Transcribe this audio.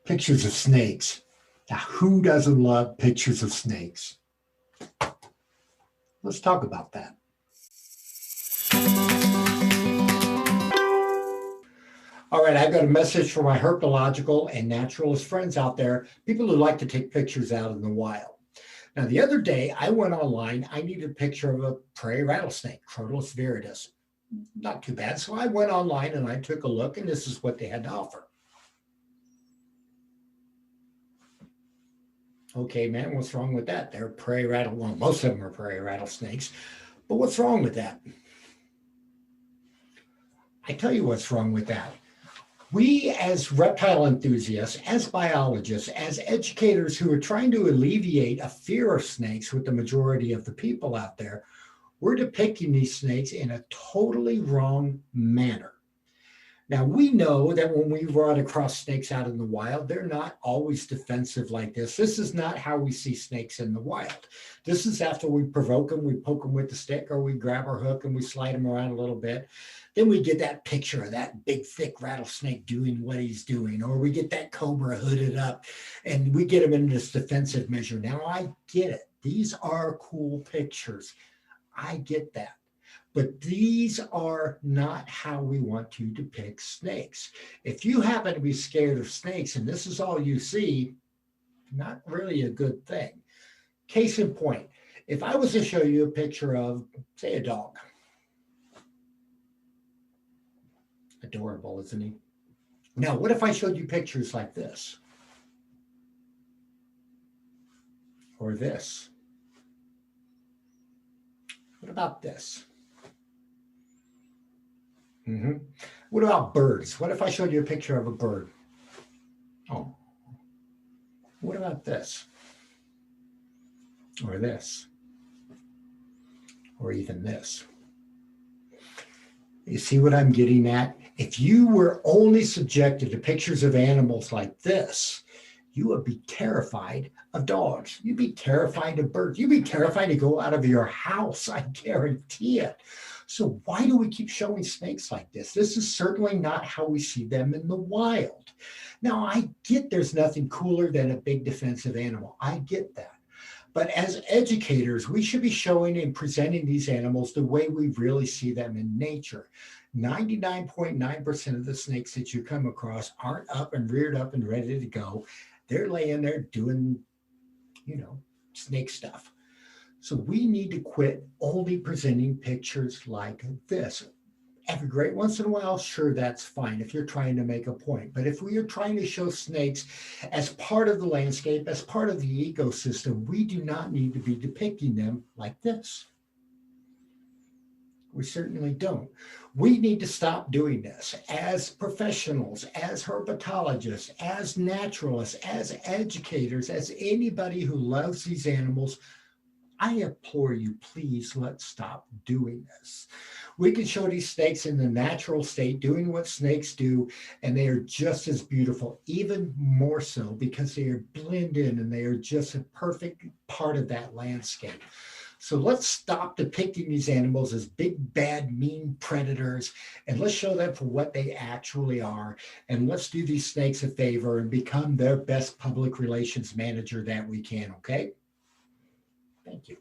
Pictures of snakes. Now, who doesn't love pictures of snakes? Let's talk about that. All right, I've got a message for my herpetological and naturalist friends out there, people who like to take pictures out in the wild. Now, the other day, I went online. I needed a picture of a prairie rattlesnake, Crotalus viridis. Not too bad. So I went online and I took a look, and this is what they had to offer. Okay, man, what's wrong with that? They're prairie rattle. Well, most of them are prairie rattlesnakes, but what's wrong with that? I tell you what's wrong with that. We, as reptile enthusiasts, as biologists, as educators who are trying to alleviate a fear of snakes with the majority of the people out there, we're depicting these snakes in a totally wrong manner. Now, we know that when we run across snakes out in the wild, they're not always defensive like this. This is not how we see snakes in the wild. This is after we provoke them, we poke them with the stick, or we grab our hook and we slide them around a little bit. Then we get that picture of that big, thick rattlesnake doing what he's doing, or we get that cobra hooded up and we get him in this defensive measure. Now, I get it. These are cool pictures. I get that. But these are not how we want to depict snakes. If you happen to be scared of snakes and this is all you see, not really a good thing. Case in point, if I was to show you a picture of, say, a dog. Adorable, isn't he? Now, what if I showed you pictures like this? Or this? What about this? What about birds? What if I showed you a picture of a bird? Oh, what about this? Or this? Or even this? You see what I'm getting at? If you were only subjected to pictures of animals like this, you would be terrified of dogs. You'd be terrified of birds. You'd be terrified to go out of your house, I guarantee it. So why do we keep showing snakes like this? This is certainly not how we see them in the wild. Now, I get there's nothing cooler than a big defensive animal. I get that. But as educators, we should be showing and presenting these animals the way we really see them in nature. 99.9% of the snakes that you come across aren't up and reared up and ready to go. They're laying there doing, snake stuff. So we need to quit only presenting pictures like this. Every great once in a while, sure, that's fine if you're trying to make a point. But if we are trying to show snakes as part of the landscape, as part of the ecosystem, we do not need to be depicting them like this. We certainly don't. We need to stop doing this as professionals, as herpetologists, as naturalists, as educators, as anybody who loves these animals. I implore you, please, let's stop doing this. We can show these snakes in the natural state, doing what snakes do, and they are just as beautiful, even more so because they are blend in and they are just a perfect part of that landscape. So let's stop depicting these animals as big, bad, mean predators, and let's show them for what they actually are. And let's do these snakes a favor and become their best public relations manager that we can, okay? Thank you.